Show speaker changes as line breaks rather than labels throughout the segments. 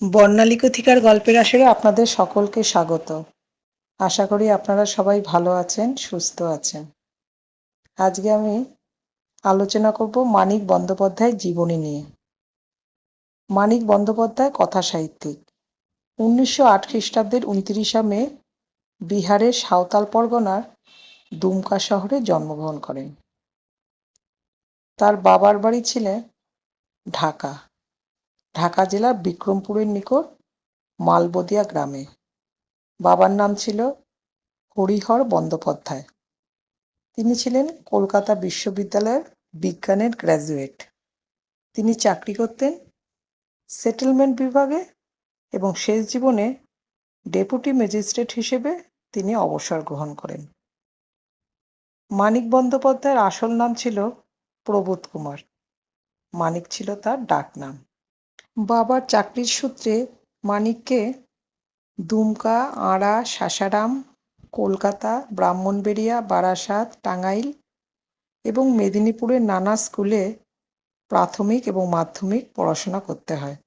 বর্ণালী কথিকার গল্পের আসরে আপনাদের সকলকে স্বাগত। আশা করি আপনারা সবাই ভালো আছেন, সুস্থ আছেন। আজকে আমি আলোচনা করব মানিক বন্দ্যোপাধ্যায়ের জীবনী নিয়ে। মানিক বন্দ্যোপাধ্যায় কথা সাহিত্যিক। 1908 খ্রিস্টাব্দের 29 মে বিহারের সাঁওতাল পরগনার দুমকা শহরে জন্মগ্রহণ করেন। তার বাবার বাড়ি ছিলেন ঢাকা জেলার বিক্রমপুরের নিকট মালবদিয়া গ্রামে। বাবার নাম ছিল হরিহর বন্দ্যোপাধ্যায়। তিনি ছিলেন কলকাতা বিশ্ববিদ্যালয়ের বিজ্ঞানের গ্র্যাজুয়েট। তিনি চাকরি করতেন সেটেলমেন্ট বিভাগে এবং শেষ জীবনে ডেপুটি ম্যাজিস্ট্রেট হিসেবে তিনি অবসর গ্রহণ করেন। মানিক বন্দ্যোপাধ্যায়ের আসল নাম ছিল প্রবোধ কুমার। মানিক ছিল তার ডাকনাম। বাবার চাকরির সূত্রে মানিককে দুমকা, আড়া, সাসারাম, কলকাতা, ব্রাহ্মণবাড়িয়া, বারাসাত, টাঙ্গাইল এবং মেদিনীপুরের নানা স্কুলে প্রাথমিক এবং মাধ্যমিক পড়াশোনা করতে হয়।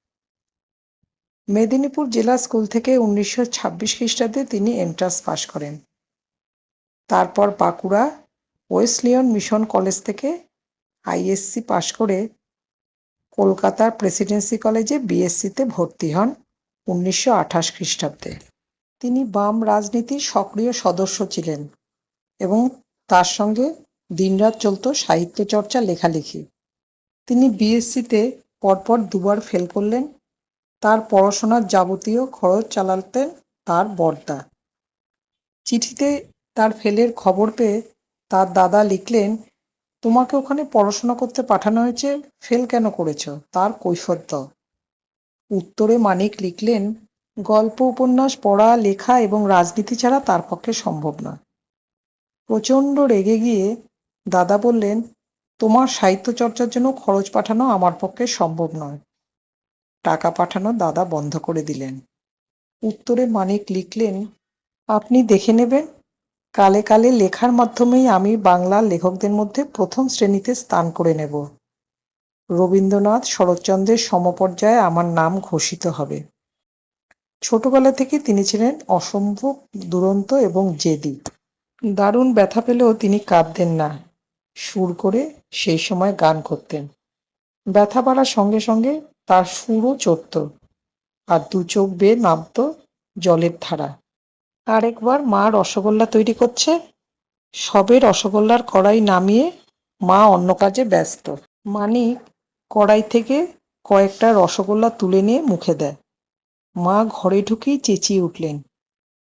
মেদিনীপুর জেলা স্কুল থেকে 1926 খ্রিস্টাব্দে তিনি এন্ট্রান্স পাশ করেন। তারপর বাঁকুড়া ওয়েসলিয়ন মিশন কলেজ থেকে আইএসসি পাশ করে কলকাতার প্রেসিডেন্সি কলেজে বিএসসিতে ভর্তি হন 1928 খ্রিস্টাব্দে। তিনি বাম রাজনীতির সক্রিয় সদস্য ছিলেন এবং তার সঙ্গে দিনরাত চলত সাহিত্য চর্চা, লেখালেখি। তিনি বিএসসিতে পরপর দুবার ফেল করলেন। তার পড়াশোনার যাবতীয় খরচ চালাতেন তার বড়দা। চিঠিতে তার ফেলের খবর পেয়ে তার দাদা লিখলেন, তোমাকে ওখানে পড়াশোনা করতে পাঠানো হয়েছে, ফেল কেন করেছ তার কৈফিয়ত দাও। উত্তরে মানিক লিখলেন, গল্প উপন্যাস পড়া, লেখা এবং রাজনীতি ছাড়া তার পক্ষে সম্ভব নয়। প্রচণ্ড রেগে গিয়ে দাদা বললেন, তোমার সাহিত্য চর্চার জন্য খরচ পাঠানো আমার পক্ষে সম্ভব নয়। টাকা পাঠানো দাদা বন্ধ করে দিলেন। উত্তরে মানিক লিখলেন, আপনি দেখে নেবেন, কালে কালে লেখার মাধ্যমেই আমি বাংলার লেখকদের মধ্যে প্রথম শ্রেণীতে স্থান করে নেব। রবীন্দ্রনাথ, শরৎচন্দ্রের সমপর্যায়ে আমার নাম ঘোষিত হবে। ছোটবেলা থেকে তিনি ছিলেন অসম্ভব দুরন্ত এবং জেদি। দারুণ ব্যথা পেলেও তিনি কাঁদতেন না, সুর করে সেই সময় গান করতেন। ব্যথা বাড়ার সঙ্গে সঙ্গে তার সুরও চড়ত আর দু চোখ বেয়ে নামত জলের ধারা। আরেকবার মা রসগোল্লা তৈরি করছে, সবে রসগোল্লার কড়াই নামিয়ে মা অন্য কাজে ব্যস্ত। মানিক কড়াই থেকে কয়েকটা রসগোল্লা তুলে নিয়ে মুখে দেয়। মা ঘরে ঢুকেই চেঁচিয়ে উঠলেন।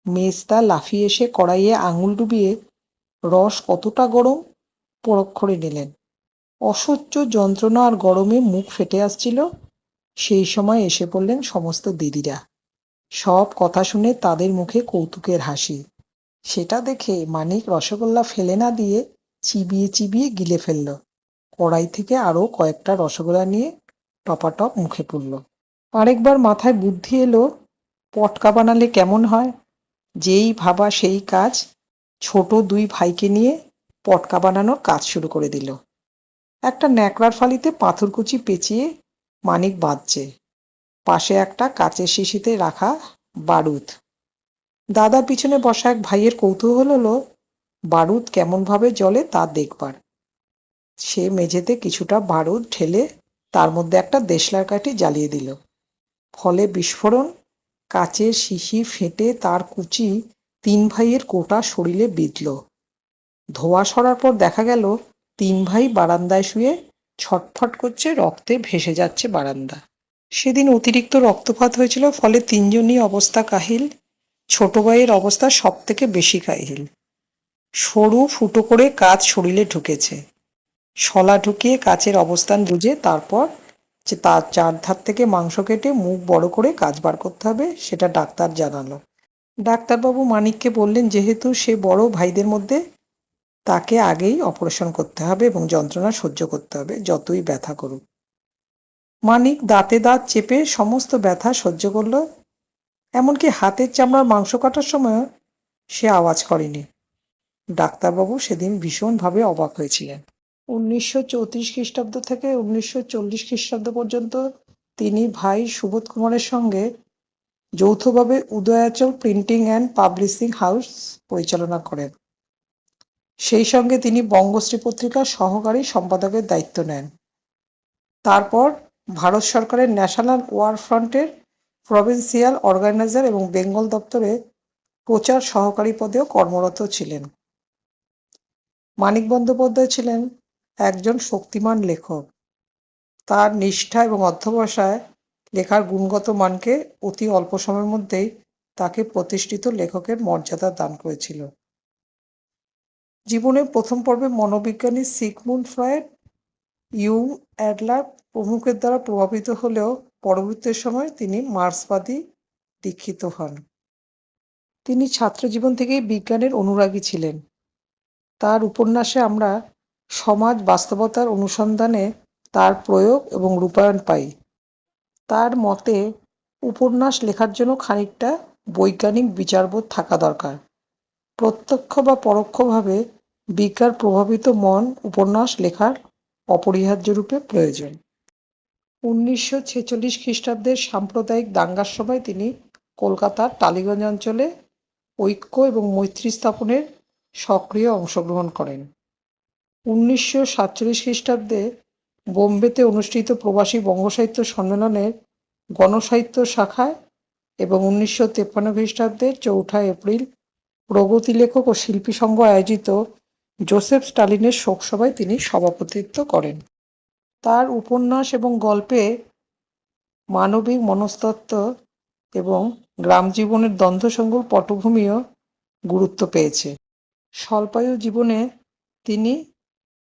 মেজদা লাফিয়ে এসে কড়াইয়ে আঙুল ডুবিয়ে রস কতটা গরম পরখ করে নিলেন। অসহ্য যন্ত্রণা আর গরমে মুখ ফেটে আসছিল। সেই সময় এসে পড়লেন সমস্ত দিদিরা। সব কথা শুনে তাদের মুখে কৌতুকের হাসি। সেটা দেখে মানিক রসগোল্লা ফেলে না দিয়ে চিবিয়ে চিবিয়ে গিলে ফেলল। কড়াই থেকে আরো কয়েকটা রসগোল্লা নিয়ে টপাটপ মুখে পুরল। আরেকবার মাথায় বুদ্ধি এলো, পটকা বানালে কেমন হয়। যেই ভাবা সেই কাজ। ছোট দুই ভাইকে নিয়ে পটকা বানানোর কাজ শুরু করে দিল। একটা ন্যাকড়ার ফালিতে পাথরকুচি পেঁচিয়ে মানিক বাঁধছে, পাশে একটা কাচের শিশিতে রাখা বারুদ। দাদার পিছনে বসা এক ভাইয়ের কৌতূহল হলো বারুদ কেমন ভাবে জ্বলে তা দেখবার। সে মেঝেতে কিছুটা বারুদ ঢেলে তার মধ্যে একটা দেশলার কাঠি জ্বালিয়ে দিল। ফলে বিস্ফোরণ, কাচের শিশি ফেটে তার কুচি তিন ভাইয়ের গোটা শরীরে বিঁধল। ধোঁয়া সরার পর দেখা গেল তিন ভাই বারান্দায় শুয়ে ছটফট করছে, রক্তে ভেসে যাচ্ছে বারান্দা। সেদিন অতিরিক্ত রক্তপাত হয়েছিল, ফলে তিনজনই অবস্থা কাহিল। ছোট ভাইয়ের অবস্থা সব থেকে বেশি কাহিল। সরু ফুটো করে কাচ শরীরে ঢুকেছে। শলা ঢুকিয়ে কাচের অবস্থান বুঝে তারপর যে তার চারধার থেকে মাংস কেটে মুখ বড় করে কাচ বার করতে হবে, সেটা ডাক্তার জানালো। ডাক্তারবাবু মানিককে বললেন, যেহেতু সে বড় ভাইদের মধ্যে, তাকে আগেই অপারেশন করতে হবে এবং যন্ত্রণা সহ্য করতে হবে, যতই ব্যথা করুক। মানিক দাঁতে দাঁত চেপে সমস্ত ব্যথা সহ্য করল। এমনকি হাতের চামড়ার মাংস কাটার সময় সে আওয়াজ করেনি। ডাক্তারবাবু সেদিন ভীষণভাবে অবাক হয়েছিলেন। 1934 খ্রিস্টাব্দ থেকে 1940 খ্রিস্টাব্দ পর্যন্ত তিনি ভাই সুবোধ কুমারের সঙ্গে যৌথভাবে Udayachal printing and publishing house পরিচালনা করেন। সেই সঙ্গে তিনি বঙ্গশ্রী পত্রিকার সহকারী সম্পাদকের দায়িত্ব নেন। তারপর ভারত সরকারের ন্যাশনাল ওয়ার ফ্রন্টের প্রভিন্সিয়াল অর্গানাইজার এবং বেঙ্গল দপ্তরে প্রচার সহকারী পদেও কর্মরত ছিলেন। মানিক বন্দ্যোপাধ্যায় ছিলেন একজন শক্তিমান লেখক। তার নিষ্ঠা এবং অধ্যবসায় লেখার গুণগত মানকে অতি অল্প সময়ের মধ্যেই তাকে প্রতিষ্ঠিত লেখকের মর্যাদা দান করেছিল। জীবনের প্রথম পর্বে মনোবিজ্ঞানী সিগমুন্ড ফ্রয়েড, ইয়ুং, অ্যাডলার প্রমুখের দ্বারা প্রভাবিত হলেও পরবর্তী সময়ে তিনি মার্ক্সবাদী দীক্ষিত হন। তিনি ছাত্রজীবন থেকেই বিজ্ঞানের অনুরাগী ছিলেন। তার উপন্যাসে আমরা সমাজ বাস্তবতার অনুসন্ধানে তার প্রয়োগ এবং রূপায়ণ পাই। তার মতে উপন্যাস লেখার জন্য খানিকটা বৈজ্ঞানিক বিচারবোধ থাকা দরকার। প্রত্যক্ষ বা পরোক্ষভাবে বিজ্ঞান প্রভাবিত মন উপন্যাস লেখার অপরিহার্য রূপে প্রয়োজন। 1946 খ্রিস্টাব্দের সাম্প্রদায়িক দাঙ্গার সময় তিনি কলকাতার টালিগঞ্জ অঞ্চলে ঐক্য এবং মৈত্রী স্থাপনের সক্রিয় অংশগ্রহণ করেন। 1947 খ্রিস্টাব্দে বোম্বেতে অনুষ্ঠিত প্রবাসী বঙ্গসাহিত্য সম্মেলনের গণসাহিত্য শাখায় এবং 1953 খ্রিস্টাব্দের 4 এপ্রিল প্রগতি লেখক ও শিল্পী সংঘ আয়োজিত জোসেফ স্টালিনের শোকসভায় তিনি সভাপতিত্ব করেন। তার উপন্যাস এবং গল্পে মানবিক মনস্তত্ত্ব এবং গ্রাম জীবনের দ্বন্দ্বসঙ্কুল পটভূমিও গুরুত্ব পেয়েছে। স্বল্পায়ু জীবনে তিনি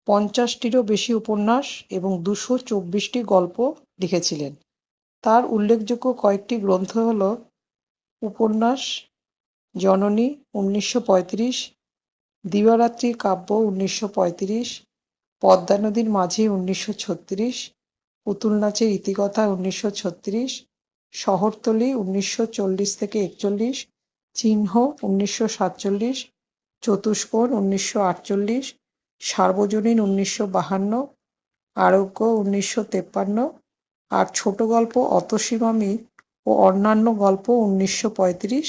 50টিরও বেশি উপন্যাস এবং 224টি গল্প লিখেছিলেন। তার উল্লেখযোগ্য কয়েকটি গ্রন্থ হল উপন্যাস জননী 1935, দিবারাত্রি কাব্য 1935, পদ্মা নদীর মাঝি 1936, পুতুল নাচের ইতিকথা 1936, শহরতলী 1940-41, চিহ্ন 1947, চতুষ্কোণ 1948, সার্বজনীন 1952, আরোগ্য 1953, আর ছোট গল্প অতসীমামি ও অন্যান্য গল্প 1935,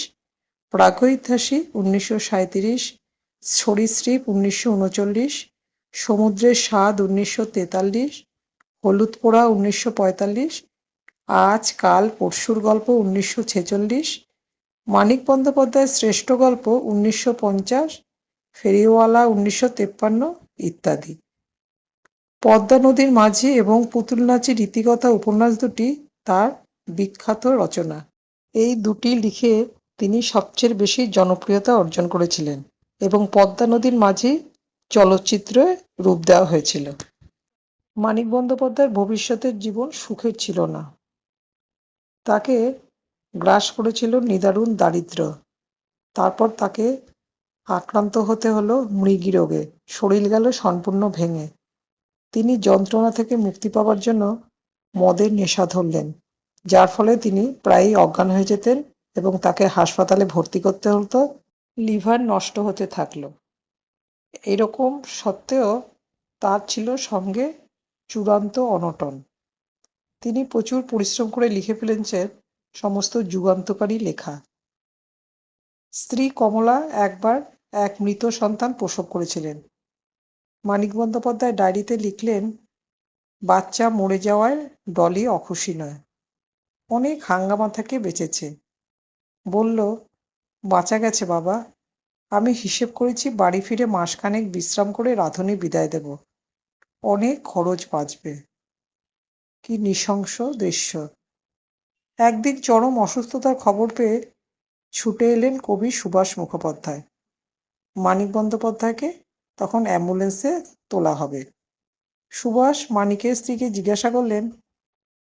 প্রাগৈতিহাসিক 1937, সরীসৃপ 1939, সমুদ্রের স্বাদ 1943, হলুদ পোড়া 1945, আজ কাল পরশুর গল্প 1946, মানিক বন্দ্যোপাধ্যায়ের শ্রেষ্ঠ গল্প 1950, ফেরিওয়ালা 1953 ইত্যাদি। পদ্মা নদীর মাঝি এবং পুতুল নাচের ইতিকথা উপন্যাস দুটি তার বিখ্যাত রচনা। এই দুটি লিখে তিনি সবচেয়ে বেশি জনপ্রিয়তা অর্জন করেছিলেন এবং পদ্মা নদীর মাঝি চলচ্চিত্রে রূপ দেওয়া হয়েছিল। মানিক বন্দ্যোপাধ্যায়ের ভবিষ্যতের জীবন সুখের ছিল না। তাকে গ্রাস করেছিল নিদারুণ দারিদ্র্য। তারপর তাকে আক্রান্ত হতে হলো মৃগী রোগে, শরীর গেল সম্পূর্ণ ভেঙে। তিনি যন্ত্রণা থেকে মুক্তি পাওয়ার জন্য মদের নেশা ধরলেন, যার ফলে তিনি প্রায়ই অজ্ঞান হয়ে যেতেন এবং তাকে হাসপাতালে ভর্তি করতে হতো। লিভার নষ্ট হতে থাকলো। এরকম সত্ত্বেও তার ছিল সঙ্গে চূড়ান্ত অনটন। তিনি প্রচুর পরিশ্রম করে লিখে ফেলেছেন সমস্ত যুগান্তকারী লেখা। স্ত্রী কমলা একবার এক মৃত সন্তান প্রসব করেছিলেন। মানিক বন্দ্যোপাধ্যায় ডায়েরিতে লিখলেন, বাচ্চা মরে যাওয়ায় ডলি অখুশি নয়, অনেক হাঙ্গামা থেকে বেঁচেছে। বলল, বাঁচা গেছে বাবা, আমি হিসেব করেছি বাড়ি ফিরে মাসখানেক বিশ্রাম করে রাঁধুনি বিদায় দেব, অনেক খরচ বাঁচবে। কি নৃশংস দৃশ্য! একদিন চরম অসুস্থতার খবর পেয়ে ছুটে এলেন কবি সুভাষ মুখোপাধ্যায়। মানিক বন্দ্যোপাধ্যায়কে তখন অ্যাম্বুলেন্সে তোলা হবে। সুভাষ মানিকের স্ত্রীকে জিজ্ঞাসা করলেন,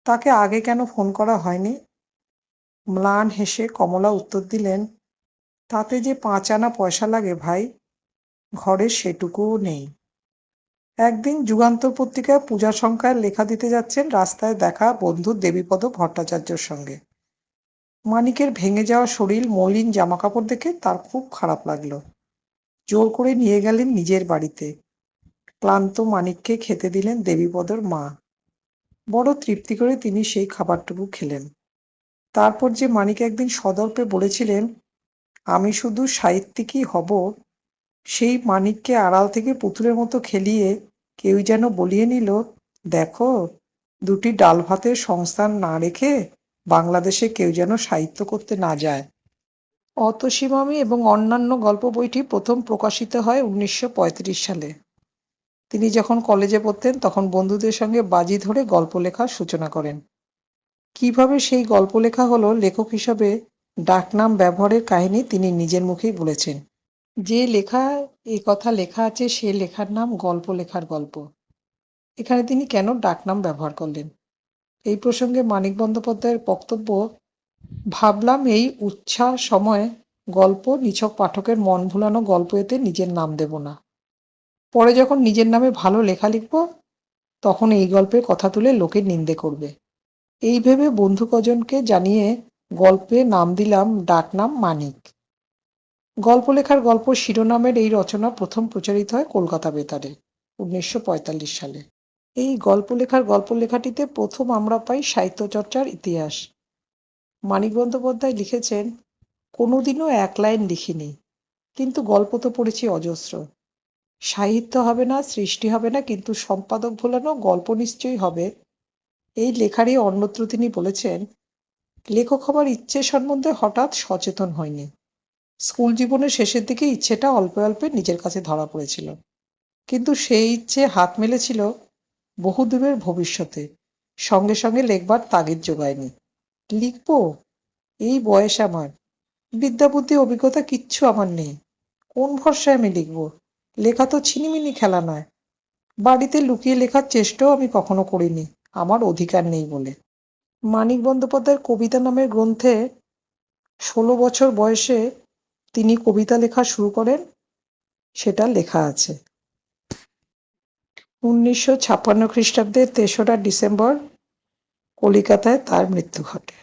তাকে আগে কেন ফোন করা হয়নি? ম্লান হেসে কমলা উত্তর দিলেন, তাতে যে 5 আনা পয়সা লাগে ভাই, ঘরে সেটুকুও নেই। একদিন যুগান্তর পত্রিকায় পূজা সংখ্যায় লেখা দিতে যাচ্ছেন রাস্তায় দেখা বন্ধু দেবীপদ ভট্টাচার্যর সঙ্গে। মানিকের ভেঙে যাওয়া শরীর, মলিন জামাকাপড় দেখে তার খুব খারাপ লাগলো। জোর করে নিয়ে গেলেন নিজের বাড়িতে। ক্লান্ত মানিককে খেতে দিলেন দেবীপদর মা। বড় তৃপ্তি করে তিনি সেই খাবারটুকু খেলেন। তারপর যে মানিক একদিন সদর্পে বলেছিলেন, আমি শুধু সাহিত্যিকই হব, সেই মানিককে আড়াল থেকে পুতুলের মতো খেলিয়ে কেউ যেন বলিয়ে নিল, দেখো, দুটি ডাল ভাতের সংস্থান না রেখে বাংলাদেশে কেউ যেন সাহিত্য করতে না যায়। অতসীমামি এবং অন্যান্য গল্প বইটি প্রথম প্রকাশিত হয় 1935 সালে। তিনি যখন কলেজে পড়তেন তখন বন্ধুদের সঙ্গে বাজি ধরে গল্প লেখার সূচনা করেন। কিভাবে সেই গল্প লেখা হলো লেখক হিসাবে ডাকনাম ব্যবহারের কাহিনী তিনি নিজের মুখেই বলেছেন। যে লেখায় কথা লেখা আছে সে লেখার নাম গল্প লেখার গল্প। এখানে তিনি কেন ডাকনাম ব্যবহার করলেন? এই প্রসঙ্গে মানিক বন্দ্যোপাধ্যায়ের বক্তব্য, ভাবলাম এই উচ্ছ্বাস সময় গল্প নিছক পাঠকের মন ভুলানো গল্প, এতে নিজের নাম দেব না। পরে যখন নিজের নামে ভালো লেখা লিখব তখন এই গল্পের কথা তুলে লোকে নিন্দে করবে। এই ভেবে বন্ধু কজনকে জানিয়ে গল্পে নাম দিলাম ডাকনাম মানিক। গল্প লেখার গল্প শিরোনামের এই রচনা প্রথম প্রচারিত হয় কলকাতা বেতারে 1945 সালে। এই গল্প লেখাটিতে প্রথম আমরা পাই সাহিত্য চর্চার ইতিহাস। মানিক বন্দ্যোপাধ্যায় লিখেছেন, কোনোদিনও এক লাইন লিখিনি, কিন্তু গল্প তো পড়েছি অজস্র। সাহিত্য হবে না, সৃষ্টি হবে না, কিন্তু সম্পাদক ভোলানো গল্প নিশ্চয়ই হবে। এই লেখারই অন্যত্র তিনি বলেছেন, লেখক হবার ইচ্ছে সম্বন্ধে হঠাৎ সচেতন হয়নি। স্কুল জীবনের শেষের দিকে ইচ্ছেটা অল্পে অল্পে নিজের কাছে ধরা পড়েছিল, কিন্তু সেই ইচ্ছে হাত মেলেছিল বহুদূরের ভবিষ্যতে, সঙ্গে সঙ্গে লেখবার তাগিদ জোগায়নি। লিখব, এই বয়স আমার, বিদ্যা বুদ্ধি অভিজ্ঞতা কিচ্ছু আমার নেই, কোন ভরসায় আমি লিখব? লেখা তো ছিনিমিনি খেলা নয়। বাড়িতে লুকিয়ে লেখার চেষ্টাও আমি কখনো করিনি, আমার অধিকার নেই বলে। মানিক বন্দ্যোপাধ্যায়ের কবিতা নামের গ্রন্থে 16 বছর বয়সে তিনি কবিতা লেখা শুরু করেন, সেটা লেখা আছে। 1956 খ্রিস্টাব্দের 3রা ডিসেম্বর কলিকাতায় তার মৃত্যু ঘটে।